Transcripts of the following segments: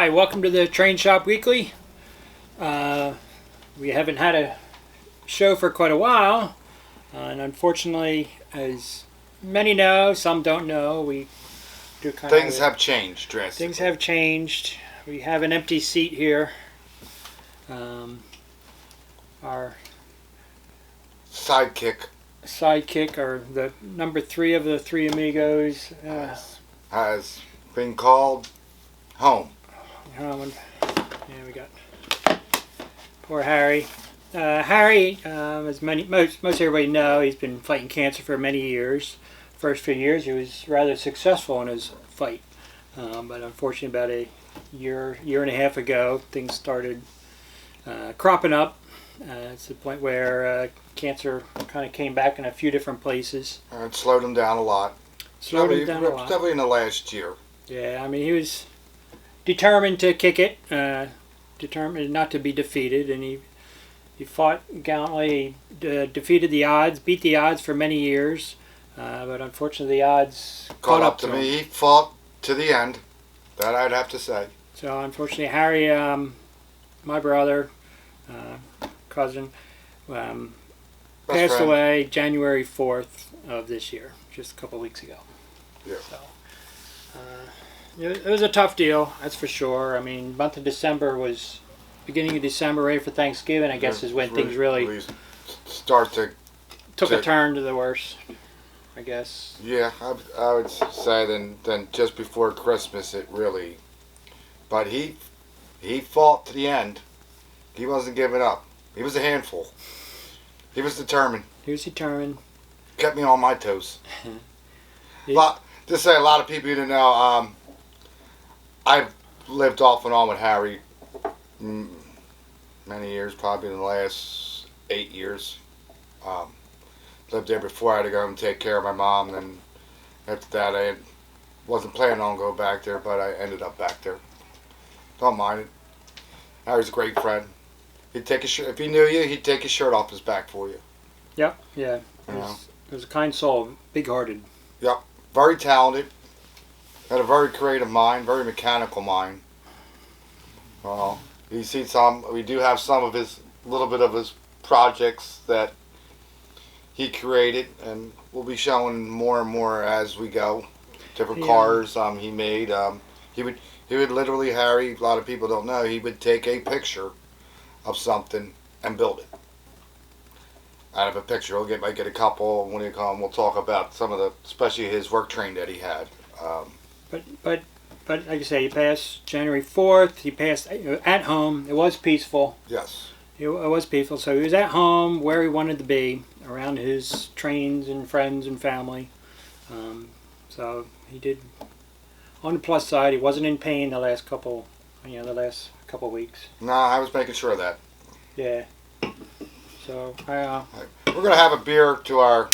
Hi, welcome to the Train Shop Weekly. We haven't had a show for quite a while, and unfortunately, as many know, some don't know, we do kind Things have changed drastically. Things have changed. We have an empty seat here. Our sidekick, or the number 3 of the 3 amigos, has been called home. Yeah, we got poor Harry. Harry, as most everybody know, he's been fighting cancer for many years. First few years, he was rather successful in his fight, but unfortunately, about a year and a half ago, things started cropping up. It's the point where cancer kind of came back in a few different places. It slowed him down a lot. Definitely in the last year. Yeah, I mean, he was determined to kick it, determined not to be defeated, and he fought gallantly, defeated the odds, beat the odds for many years, but unfortunately the odds caught up to him. He fought to the end, that I'd have to say. So unfortunately Harry, my brother, cousin, passed away January 4th of this year, just a couple of weeks ago. Yeah. So, it was a tough deal, that's for sure. I mean, month of December was, beginning of December, right for Thanksgiving, I guess, is when things really took a turn to the worse, I guess. Yeah, I would say then just before Christmas it really, but he fought to the end. He wasn't giving up. He was a handful. He was determined. Kept me on my toes. A lot of people you didn't know, I've lived off and on with Harry many years, probably in the last 8 years. Lived there before I had to go and take care of my mom, and after that I wasn't planning on going back there, but I ended up back there. Don't mind it. Harry's a great friend. He'd take if he knew you, he'd take his shirt off his back for you. Yep, yeah. He was a kind soul, big-hearted. Yep, very talented. Had a very creative mind, very mechanical mind. We do have some of his, little bit of his projects that he created, and we'll be showing more and more as we go. Different cars he made. He would literally, Harry, a lot of people don't know, he would take a picture of something and build it. Out of a picture, might get a couple. When you come, we'll talk about some of the, especially his work train that he had. But like I say, he passed January 4th. He passed at home. It was peaceful. Yes. It was peaceful. So he was at home where he wanted to be, around his trains and friends and family. So he did. On the plus side, he wasn't in pain the last couple weeks. No, I was making sure of that. Yeah. So we're gonna have a beer to our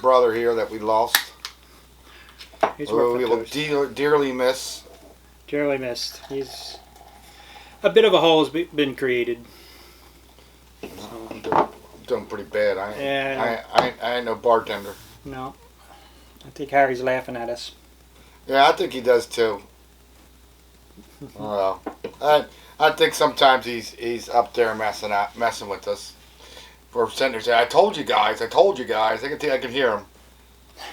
brother here that we lost. We will dearly miss. Dearly missed. He's a bit of a hole has been created. I'm doing pretty bad. I ain't no bartender. No. I think Harry's laughing at us. Yeah, I think he does too. I think sometimes he's up there messing with us. We're sitting there saying, I told you guys. I can hear him.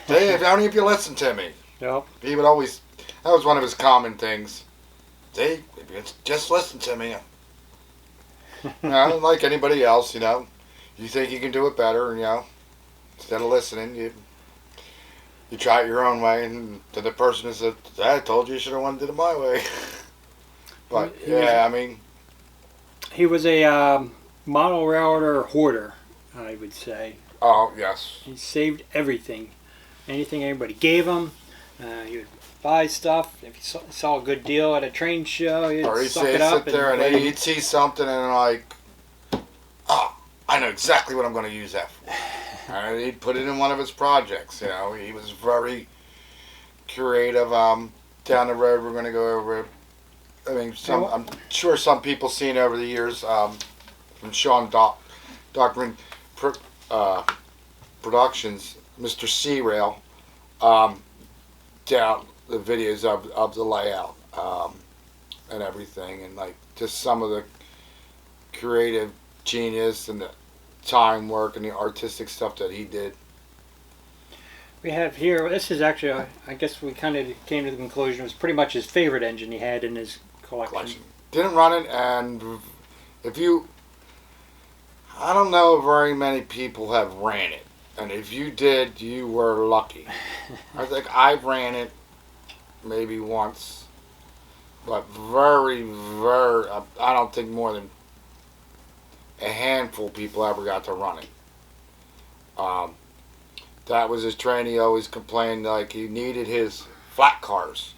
Dave, how many of you listen to me? Yep. He would always, that was one of his common things. Dave, just listen to me. Like anybody else, you think you can do it better, instead of listening, you try it your own way, and to the person who said, I told you should have wanted to do it my way. But, he was a model railroader hoarder, I would say. Oh, yes. He saved everything. Anything anybody gave him. He would buy stuff. If he saw a good deal at a train show, he'd suck it up. Sit there and he'd see something and I know exactly what I'm going to use that for. And he'd put it in one of his projects, He was very creative. Down the road, we're going to go over. I mean, I'm sure some people seen over the years from Sean Doctrine Productions, Mr. C-Rail, down the videos of the layout. and everything, and like just some of the creative genius and the time work and the artistic stuff that he did. We have here, this is actually, I guess we kind of came to the conclusion it was pretty much his favorite engine he had in his collection. Didn't run it, and I don't know if very many people have ran it, and if you did, you were lucky. I think I ran it maybe once, but very, I don't think more than a handful of people ever got to run it. That was his train. He always complained like he needed his flat cars.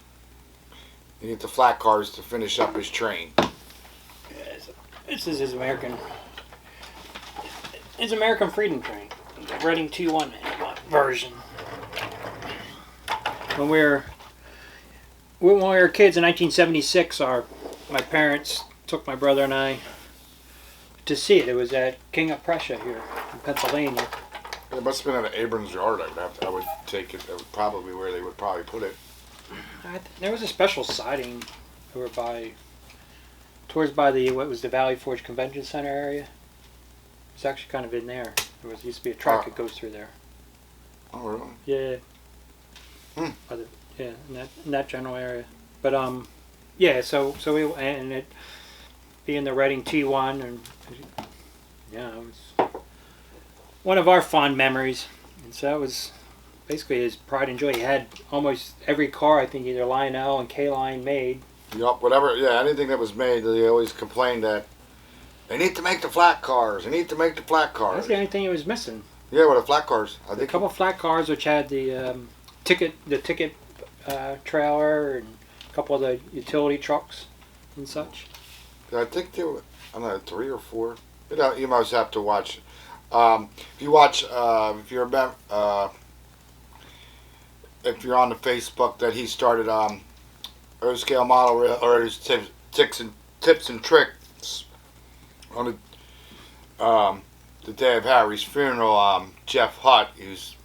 He needed the flat cars to finish up his train. Yeah, this is his American Freedom Train, the Reading 2.1 version. When we were kids in 1976, my parents took my brother and I to see it. It was at King of Prussia here in Pennsylvania. It must have been at an Abrams yard. I would take it. That was probably where they would probably put it. There was a special siding over towards the Valley Forge Convention Center area. It's actually kind of in there. There used to be a track that goes through there. Oh, really? Yeah. Yeah, in that general area. But yeah. So we and it being the Reading T1 and yeah, it was one of our fond memories. And so that was basically his pride and joy. He had almost every car, I think, either Lionel and K-Line made. Yup, whatever. Yeah, anything that was made, they always complained that they need to make the flat cars. They need to make the flat cars. That's the only thing he was missing. Yeah, well, the flat cars. I think a couple of flat cars, which had the ticket trailer and a couple of the utility trucks and such. I think there were, I don't know, 3 or 4. You must have to watch. If you watch, if you're on the Facebook that he started O-Scale Model or his tips and tricks on the day of Harry's funeral, Jeff Hutt, who's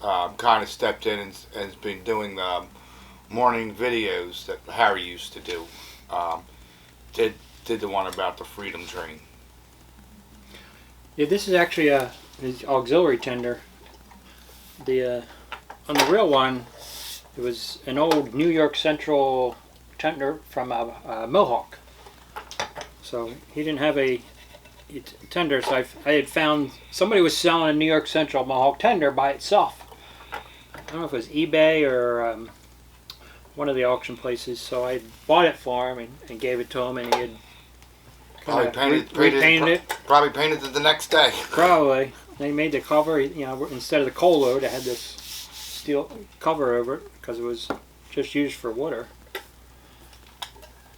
kind of stepped in and has been doing the morning videos that Harry used to do, did the one about the Freedom Train. Yeah, this is actually his auxiliary tender. On the real one, it was an old New York Central tender from Mohawk. So he didn't have a tender. So I had found somebody was selling a New York Central Mohawk tender by itself. I don't know if it was eBay or one of the auction places. So I bought it for him and gave it to him, and he had repainted it. Probably painted it the next day. Probably. They made the cover, instead of the coal load, it had this steel cover over it because it was just used for water.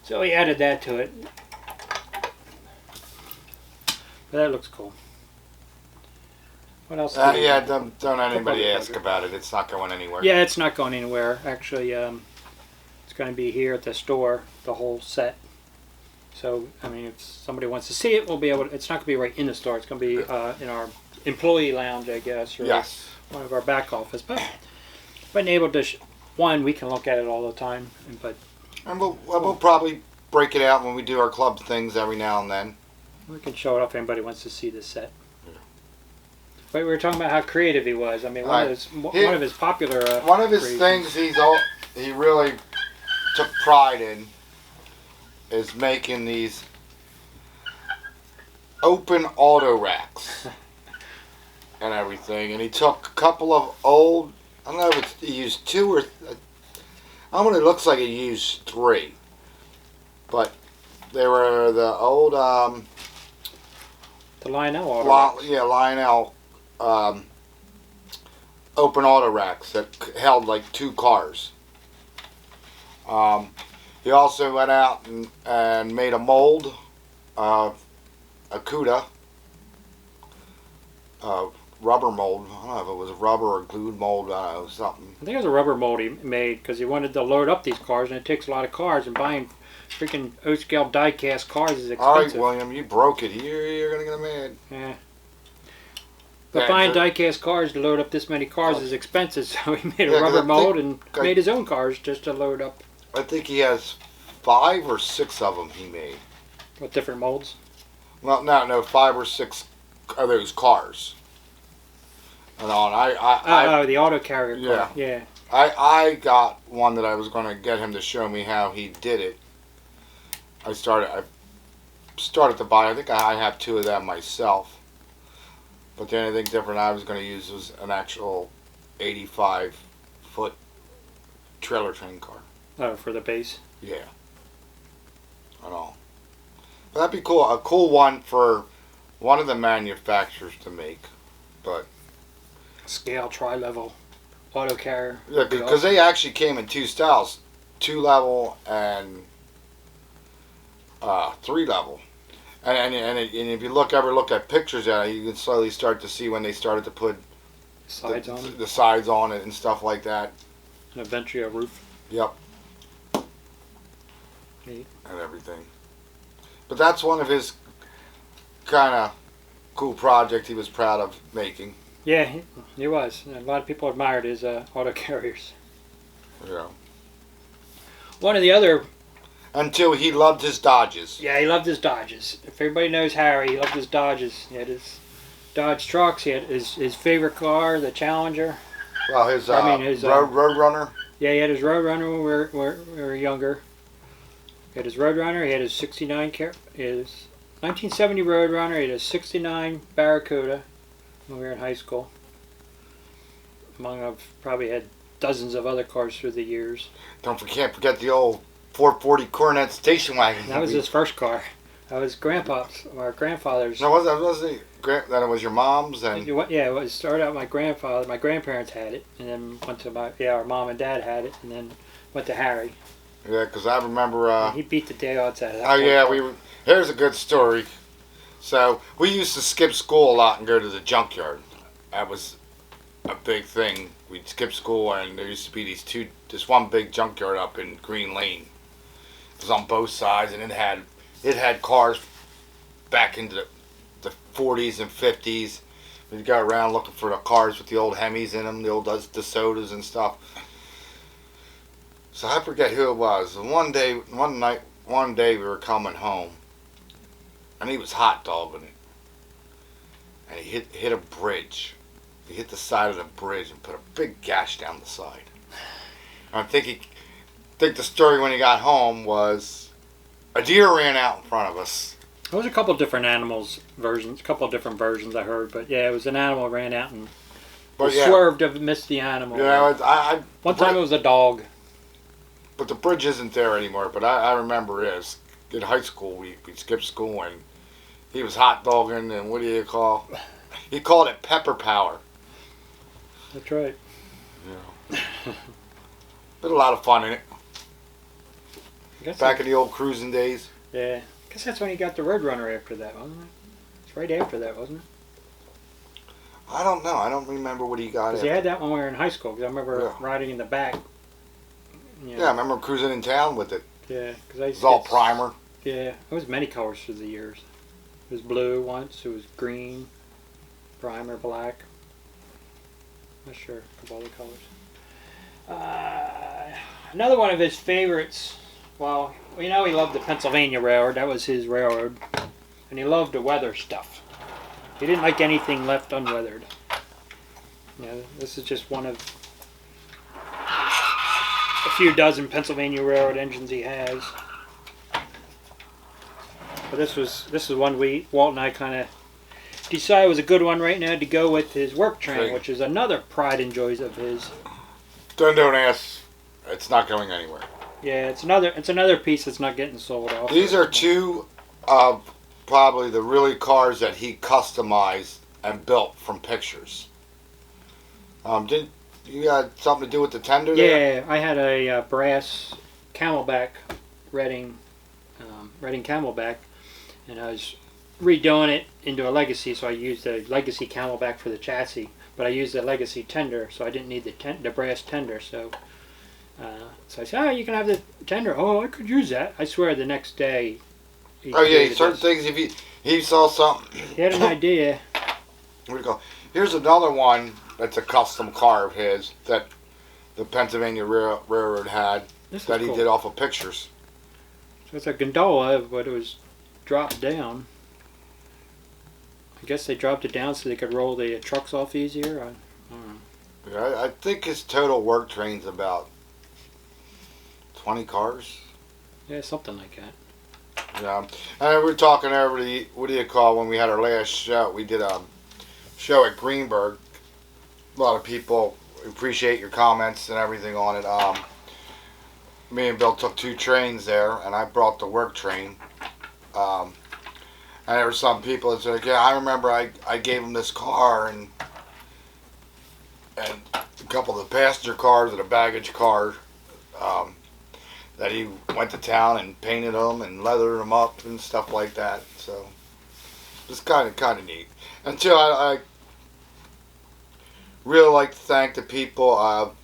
So he added that to it. But that looks cool. What else? Yeah, don't anybody ask about it. It's not going anywhere. Yeah, it's not going anywhere. Actually, it's going to be here at the store, the whole set. So, I mean, if somebody wants to see it, we'll be able to, it's not going to be right in the store. It's going to be in our employee lounge, I guess, or yes, one of our back office. But able to, we can look at it all the time. And we'll probably break it out when we do our club things every now and then. We can show it off if anybody wants to see this set. Yeah. But we were talking about how creative he was. I mean, one of his popular one of his things he really took pride in is making these open auto racks and everything. And he took a couple of old, I don't know if he used 2 or, I don't know, it looks like he used 3. But they were the old, the Lionel auto racks. Yeah, Lionel open auto racks that held like 2 cars. He also went out and made a mold of a CUDA, rubber mold. I don't know if it was a rubber or glued mold, I don't know, something. I think it was a rubber mold he made because he wanted to load up these cars, and it takes a lot of cars, and buying freaking O-scale die-cast cars is expensive. All right, William, you broke it. You're going to get mad. Yeah. But buying die-cast cars to load up this many cars is expensive, so he made a rubber mold and made his own cars just to load up. I think he has 5 or 6 of them he made. What, different molds? Well, no, 5 or 6 of those cars. And The auto carrier car. Yeah. I got one that I was going to get him to show me how he did it. I started to buy. I think I have 2 of them myself. But the only thing different I was going to use was an actual 85-foot trailer train car. Oh, for the base? Yeah. I know. But that'd be cool. A cool one for one of the manufacturers to make. But scale tri-level auto carrier. yeah, because they actually came in 2 styles, 2-level and 3-level. And if you ever look at pictures at it, you can slowly start to see when they started to put the sides on it and stuff like that. And eventually a roof. Yep. Neat. And everything. But that's one of his kind of cool projects he was proud of making. Yeah, he was. A lot of people admired his auto carriers. Yeah. One of the other... Until he loved his Dodges. Yeah, he loved his Dodges. If everybody knows Harry, he loved his Dodges. He had his Dodge trucks. He had his favorite car, the Challenger. Well, his Roadrunner. Yeah, he had his Roadrunner when we were younger. He had his Roadrunner. He had his 1970 Roadrunner. He had his 69 Barracuda when we were in high school. I've probably had dozens of other cars through the years. Don't forget the old 440 Coronet station wagon. That was his first car. That was our grandfather's. No, wasn't it? Then it was your mom's and. Yeah, it started out my grandfather. My grandparents had it, and then went to our mom and dad had it, and then went to Harry. Yeah, because I remember. He beat the daylights out of that. Oh yeah, here's a good story. So we used to skip school a lot and go to the junkyard. That was a big thing. We'd skip school, and there used to be this one big junkyard up in Green Lane. It was on both sides, and it had cars back into the 40s and 50s. We'd go around looking for the cars with the old Hemis in them, the old DeSotas and stuff. So I forget who it was. And one day we were coming home, and he was hot dogging it, and he hit a bridge. He hit the side of the bridge and put a big gash down the side. And I think the story when he got home was a deer ran out in front of us. There was a couple different different versions I heard, but yeah, it was an animal ran out and swerved to miss the animal. Yeah, one time it was a dog. But the bridge isn't there anymore. But I remember it. In high school, we skipped school and he was hot dogging, and what do you call? He called it pepper power. That's right. Yeah. Been a lot of fun in it. Back in the old cruising days. Yeah. I guess that's when he got the Roadrunner after that, wasn't it? It's right after that, wasn't it? I don't know. I don't remember what he got. Because he had that when we were in high school. Because I remember riding in the back. Yeah, I remember cruising in town with it. Yeah, because it was all primer. Yeah, it was many colors through the years. It was blue once. It was green, primer, black. Not sure, a couple other colors. Another one of his favorites. Well, we know he loved the Pennsylvania Railroad. That was his railroad, and he loved the weather stuff. He didn't like anything left unweathered. This is just one of a few dozen Pennsylvania Railroad engines he has. But this is one Walt and I kind of decided was a good one right now to go with his work train, which is another pride and joys of his. Don't ask. It's not going anywhere. Yeah, it's another piece that's not getting sold off. These are 2 of probably the really cars that he customized and built from pictures. Did you had something to do with the tender there? Yeah, I had a brass Camelback Reading Camelback, and I was redoing it into a Legacy, so I used a Legacy Camelback for the chassis, but I used a Legacy tender, so I didn't need the brass tender. So I said, you can have the tender. Oh, I could use that. I swear the next day. Certain things, if he saw something. He had an idea. Where'd it go? Here's another one that's a custom car of his that the Pennsylvania Railroad had that he did off of pictures. It's a gondola, but it was dropped down. I guess they dropped it down so they could roll the trucks off easier. I don't know. Yeah, I think his total work train's about 20 cars. Yeah, something like that. Yeah, and we were talking over the, what do you call, when we had our last show, we did a show at Greenberg. A lot of people appreciate your comments and everything on it. Me and Bill took 2 trains there, and I brought the work train. And there were some people that said, yeah, I remember I gave him this car, and a couple of the passenger cars and a baggage car, that he went to town and painted them and leathered them up and stuff like that. So it's kind of neat. And too, I really like to thank the people,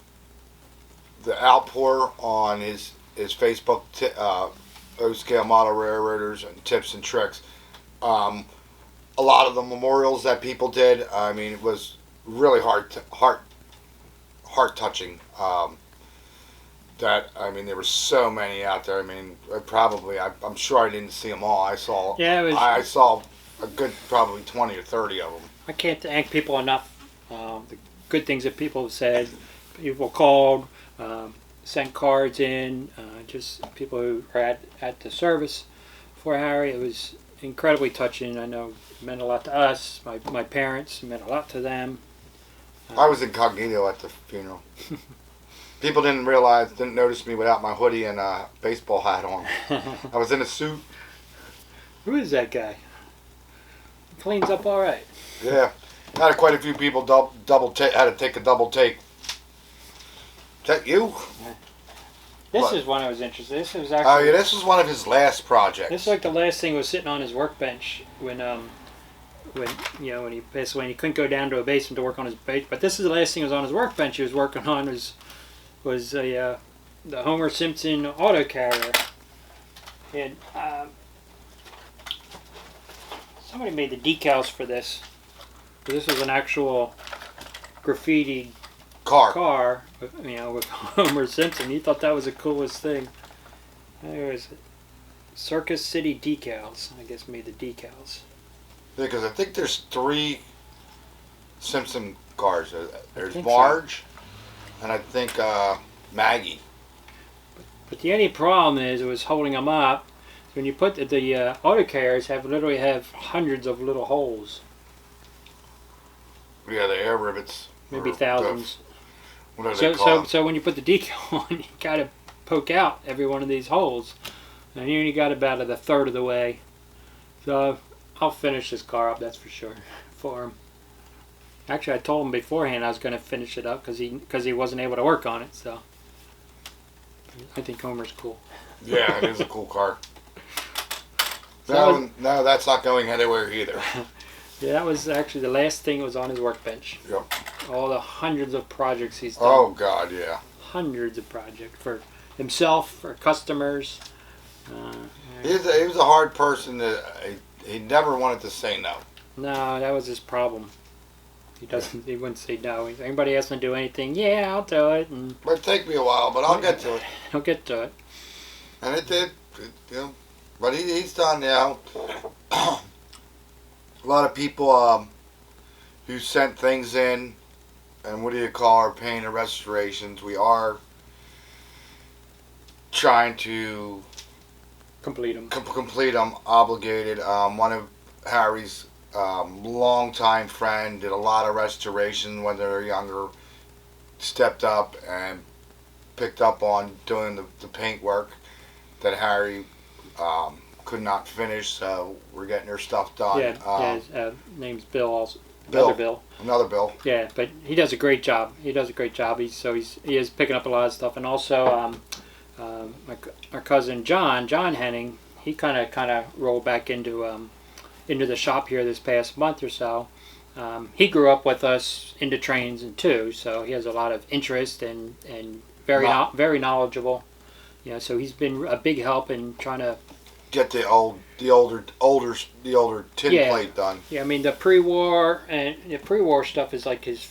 the outpour on his Facebook, O-Scale Model Railroaders and Tips and Tricks. A lot of the memorials that people did, I mean, it was really heart touching. I mean, there were so many out there. I mean, I'm sure I didn't see them all. I saw a good probably 20 or 30 of them. I can't thank people enough. The good things that people have said. People called, sent cards in, just people who are at the service for Harry. It was incredibly touching. I know it meant a lot to us. My parents, it meant a lot to them. I was incognito at the funeral. People didn't notice me without my hoodie and a baseball hat on. I was in a suit. Who is that guy? He cleans up all right. Yeah. Had quite a few people had to take a double take. Is that you? This is one I was interested in. This was actually. Oh yeah, this was one of his last projects. This is like the last thing was sitting on his workbench when he passed away. And he couldn't go down to a basement to work on his base. But this is the last thing that was on his workbench. He was working on was the Homer Simpson auto carrier. And somebody made the decals for this. This was an actual graffiti car with Homer Simpson. He thought that was the coolest thing. There was Circus City decals. I guess made the decals. Yeah, because I think there's 3 Simpson cars. There's Marge, and I think Maggie. But the only problem is it was holding them up. When you put the auto carriers literally have hundreds of little holes. Yeah, the air rivets. Maybe thousands. What do they call them? So when you put the decal on, you got to poke out every one of these holes. And you only got about a third of the way. So I'll finish this car up, that's for sure, for him. Actually, I told him beforehand I was going to finish it up because he wasn't able to work on it. So I think Homer's cool. Yeah, it is a cool car. No, that's not going anywhere either. Yeah, that was actually the last thing that was on his workbench. Yep. All the hundreds of projects he's done. Oh, God, yeah. Hundreds of projects for himself, for customers. He was a hard person. He never wanted to say no. No, that was his problem. He wouldn't say no. Anybody asks him to do anything, yeah, I'll do it. And It might take me a while, but I'll get to it. He'll get to it. And it did. But he's done now. A lot of people who sent things in, and are paying the restorations. We are trying to complete them. Complete them, obligated. One of Harry's longtime friend did a lot of restoration when they were younger, stepped up and picked up on doing the paint work that Harry could not finish, so we're getting their stuff done. Yeah, his name's Bill also. Another Bill. Yeah, but he does a great job. He is picking up a lot of stuff, and also our cousin John Henning, he kind of rolled back into the shop here this past month or so. He grew up with us into trains and too, so he has a lot of interest and very knowledgeable. Yeah, so he's been a big help in trying to get the older tin plate done. Yeah, I mean the pre-war stuff is like his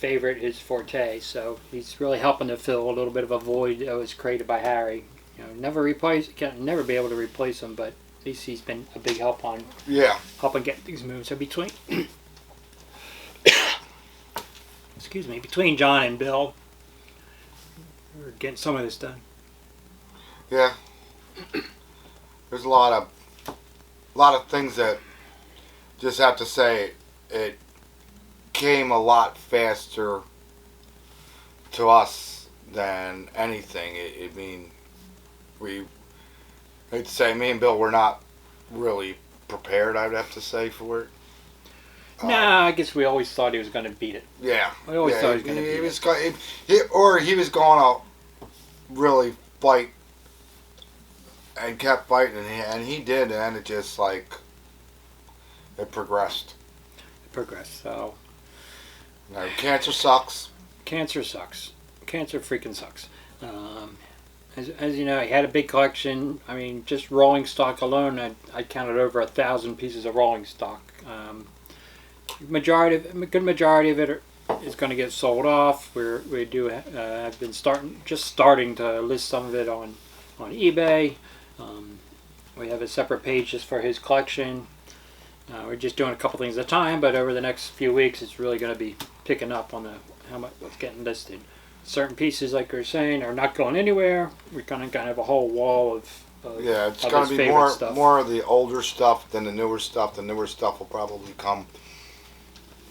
forte. So he's really helping to fill a little bit of a void that was created by Harry. Can never be able to replace him, but at least he's been a big help on helping get things moving. So between excuse me, between John and Bill, we're getting some of this done. Yeah. There's a lot of things that just have to say it came a lot faster to us than anything. I mean, we hate to say, me and Bill were not really prepared, I'd have to say, for it. No, I guess we always thought he was going to beat it. Yeah. We always thought he was going to beat it. He was going to really fight and kept fighting, and he did, and it just like it progressed. So, cancer sucks. Cancer sucks. Cancer freaking sucks. As you know, he had a big collection. I mean, just rolling stock alone, I counted over 1,000 pieces of rolling stock. A good majority of it is going to get sold off. We do have been starting to list some of it on eBay. We have a separate page just for his collection. We're just doing a couple things at a time, but over the next few weeks, it's really going to be picking up on what's getting listed. Certain pieces, like you're saying, are not going anywhere. We're going to have a whole wall of it's going to be more of the older stuff than the newer stuff. The newer stuff will probably come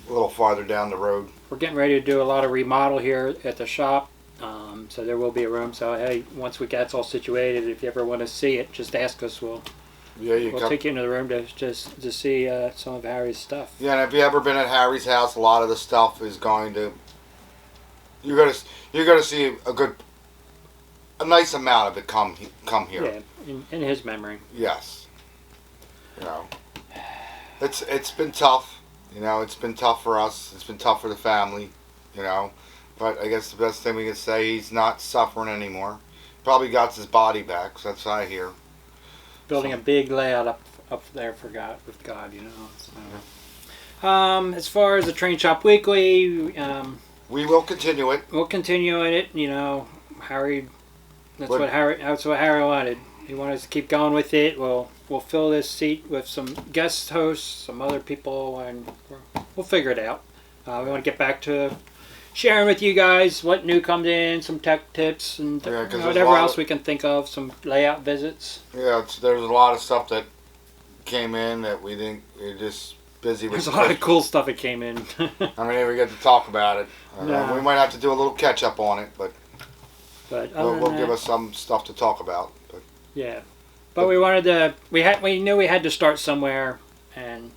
a little farther down the road. We're getting ready to do a lot of remodel here at the shop, so there will be a room. So hey, once we get it all situated, if you ever want to see it, just ask us. We'll take you into the room to see some of Harry's stuff. Yeah, and if you ever been at Harry's house, a lot of the stuff is going to you're gonna see a nice amount of it come here. Yeah, in his memory. Yes. It's been tough. It's been tough for us. It's been tough for the family. But I guess the best thing we can say, he's not suffering anymore. Probably got his body back. So that's what I hear. Building a big layout up there with God. So. As far as the Train Shop Weekly. We will continue it. We'll continue it. Harry. That's what Harry wanted. He wanted us to keep going with it. We'll fill this seat with some guest hosts, some other people, and we'll figure it out. We want to get back to sharing with you guys what new comes in, some tech tips, and whatever else we can think of. Some layout visits. Yeah, there's a lot of stuff that came in that we didn't. We're just busy with. There's a lot of cool stuff that came in. I mean, we get to talk about it. We might have to do a little catch up on it, but we'll give us some stuff to talk about. Yeah, but we wanted to. We knew we had to start somewhere, and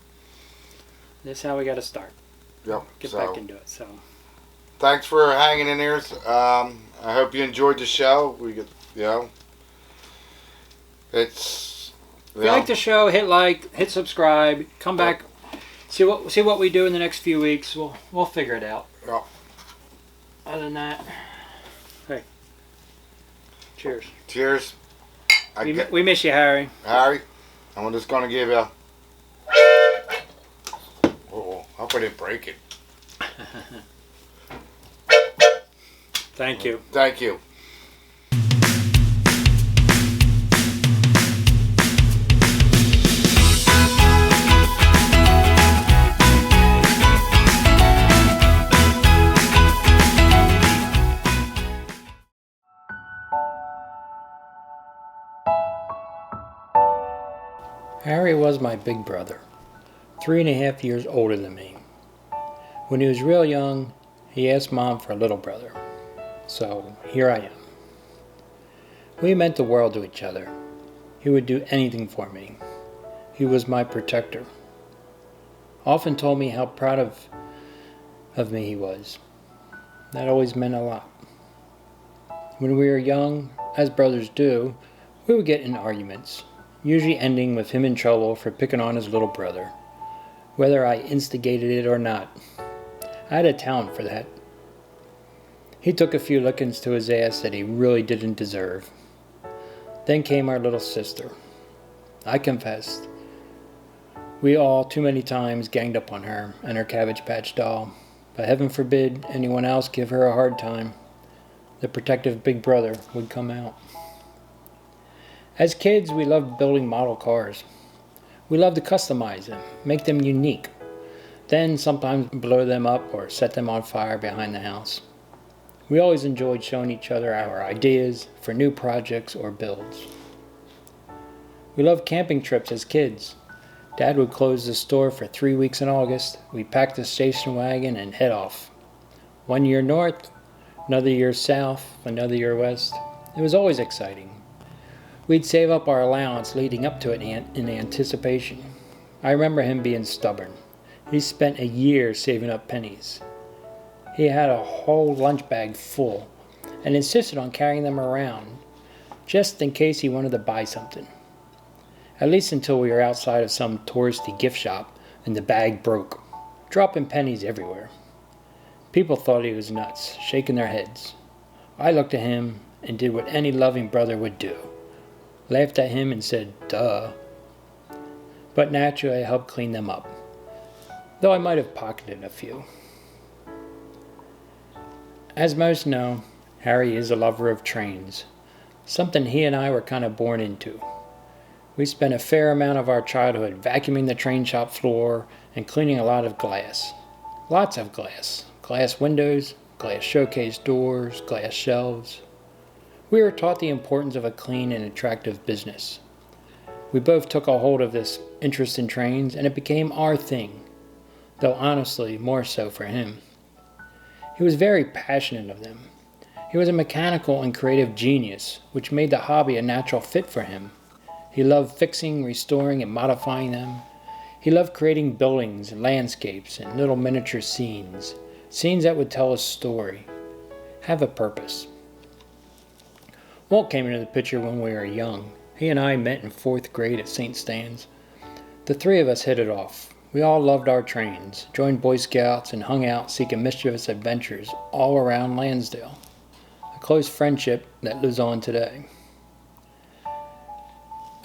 this is how we got to start. Yep. Get back into it. So. Thanks for hanging in here. I hope you enjoyed the show. It's. If you like the show, hit like, hit subscribe, come back, see what we do in the next few weeks. We'll figure it out. Yeah. Other than that, hey, cheers. Cheers. We miss you, Harry. Harry, I'm just gonna give you. Oh, hope I didn't break it. Thank you. Thank you. Harry was my big brother, 3.5 years older than me. When he was real young, he asked Mom for a little brother. So here I am. We meant the world to each other. He would do anything for me. He was my protector. Often told me how proud of me he was. That always meant a lot. When we were young, as brothers do, we would get in arguments, usually ending with him in trouble for picking on his little brother, whether I instigated it or not. I had a talent for that. He took a few lickings to his ass that he really didn't deserve. Then came our little sister. I confessed. We all, too many times, ganged up on her and her Cabbage Patch doll, but heaven forbid anyone else give her a hard time. The protective big brother would come out. As kids, we loved building model cars. We loved to customize them, make them unique, then sometimes blow them up or set them on fire behind the house. We always enjoyed showing each other our ideas for new projects or builds. We loved camping trips as kids. Dad would close the store for 3 weeks in August. We'd pack the station wagon and head off. 1 year north, another year south, another year west. It was always exciting. We'd save up our allowance leading up to it in anticipation. I remember him being stubborn. He spent a year saving up pennies. He had a whole lunch bag full and insisted on carrying them around just in case he wanted to buy something. At least until we were outside of some touristy gift shop and the bag broke, dropping pennies everywhere. People thought he was nuts, shaking their heads. I looked at him and did what any loving brother would do. Laughed at him and said, duh. But naturally I helped clean them up, though I might have pocketed a few. As most know, Harry is a lover of trains, something he and I were kind of born into. We spent a fair amount of our childhood vacuuming the train shop floor and cleaning a lot of glass. Lots of glass. Glass windows, glass showcase doors, glass shelves. We were taught the importance of a clean and attractive business. We both took a hold of this interest in trains and it became our thing, though honestly more so for him. He was very passionate of them. He was a mechanical and creative genius, which made the hobby a natural fit for him. He loved fixing, restoring, and modifying them. He loved creating buildings and landscapes and little miniature scenes that would tell a story, have a purpose. Walt came into the picture when we were young. He and I met in 4th grade at St. Stan's. The three of us hit it off. We all loved our trains, joined Boy Scouts, and hung out seeking mischievous adventures all around Lansdale. A close friendship that lives on today.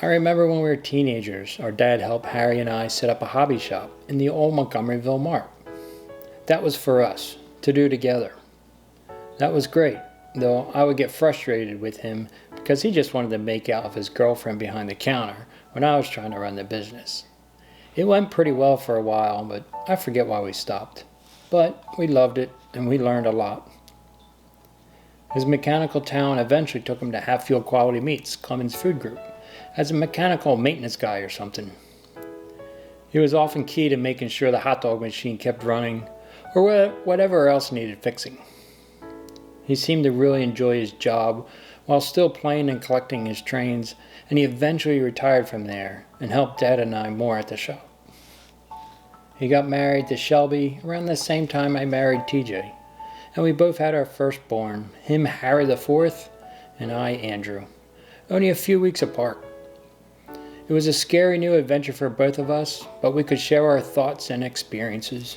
I remember when we were teenagers, our dad helped Harry and I set up a hobby shop in the old Montgomeryville Mart. That was for us, to do together. That was great, though I would get frustrated with him because he just wanted to make out with his girlfriend behind the counter when I was trying to run the business. It went pretty well for a while, but I forget why we stopped. But we loved it, and we learned a lot. His mechanical talent eventually took him to Hatfield Quality Meats, Clemens Food Group, as a mechanical maintenance guy or something. He was often key to making sure the hot dog machine kept running, or whatever else needed fixing. He seemed to really enjoy his job while still playing and collecting his trains, and he eventually retired from there and helped Dad and I more at the shop. He got married to Shelby around the same time I married TJ, and we both had our firstborn, him Harry IV, and I Andrew, only a few weeks apart. It was a scary new adventure for both of us, but we could share our thoughts and experiences.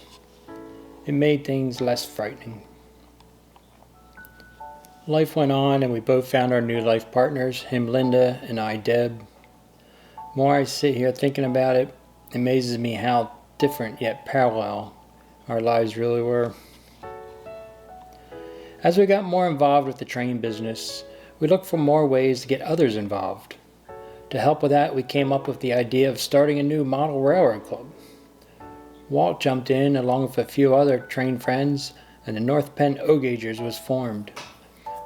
It made things less frightening. Life went on and we both found our new life partners, him Linda and I Deb. The more I sit here thinking about it, it amazes me how different yet parallel our lives really were. As we got more involved with the train business, we looked for more ways to get others involved. To help with that, we came up with the idea of starting a new model railroad club. Walt jumped in along with a few other train friends, and the North Penn O-Gaugers was formed.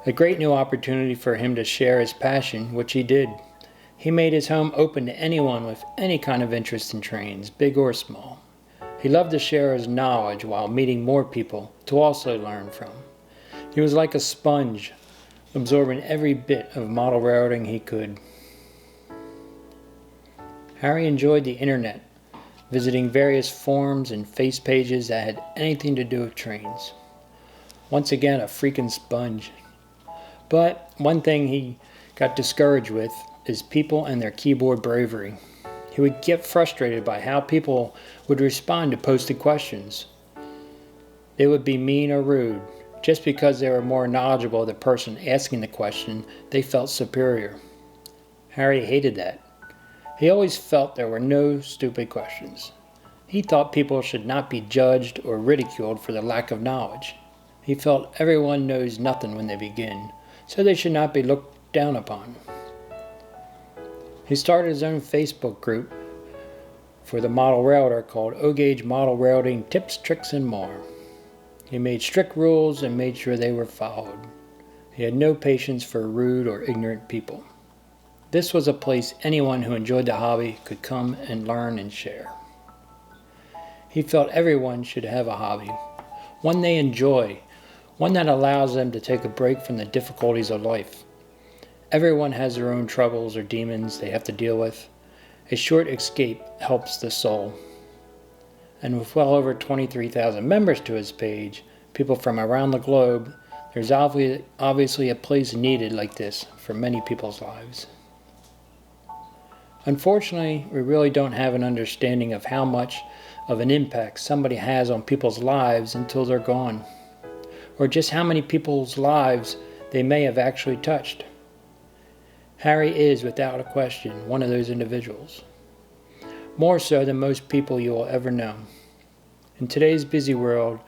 A great new opportunity for him to share his passion, which he did. He made his home open to anyone with any kind of interest in trains, big or small. He loved to share his knowledge while meeting more people to also learn from. He was like a sponge, absorbing every bit of model railroading he could. Harry enjoyed the internet, visiting various forums and face pages that had anything to do with trains. Once again, a freaking sponge. But one thing he got discouraged with is people and their keyboard bravery. He would get frustrated by how people would respond to posted questions. They would be mean or rude. Just because they were more knowledgeable of the person asking the question, they felt superior. Harry hated that. He always felt there were no stupid questions. He thought people should not be judged or ridiculed for their lack of knowledge. He felt everyone knows nothing when they begin, so they should not be looked down upon. He started his own Facebook group for the model railroader called O-Gauge Model Railroading Tips, Tricks, and More. He made strict rules and made sure they were followed. He had no patience for rude or ignorant people. This was a place anyone who enjoyed the hobby could come and learn and share. He felt everyone should have a hobby, one they enjoy, one that allows them to take a break from the difficulties of life. Everyone has their own troubles or demons they have to deal with. A short escape helps the soul. And with well over 23,000 members to his page, people from around the globe, there's obviously a place needed like this for many people's lives. Unfortunately, we really don't have an understanding of how much of an impact somebody has on people's lives until they're gone, or just how many people's lives they may have actually touched. Harry is, without a question, one of those individuals. More so than most people you will ever know. In today's busy world,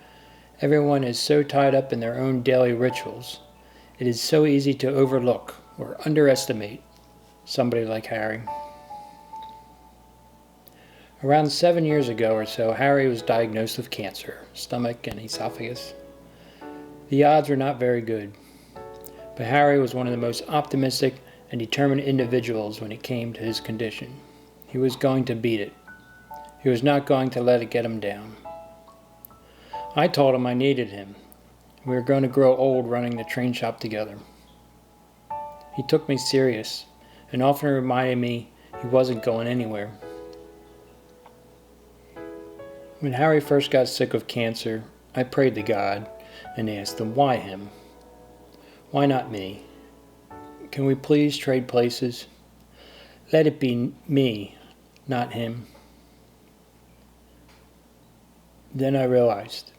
everyone is so tied up in their own daily rituals. It is so easy to overlook or underestimate somebody like Harry. Around 7 years ago or so, Harry was diagnosed with cancer, stomach and esophagus. The odds were not very good, but Harry was one of the most optimistic and determined individuals when it came to his condition. He was going to beat it. He was not going to let it get him down. I told him I needed him. We were going to grow old running the train shop together. He took me serious and often reminded me he wasn't going anywhere. When Harry first got sick of cancer, I prayed to God and asked him, why him? Why not me? Can we please trade places? Let it be me, not him. Then I realized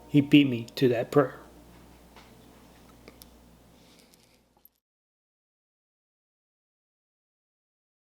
he beat me to that prayer.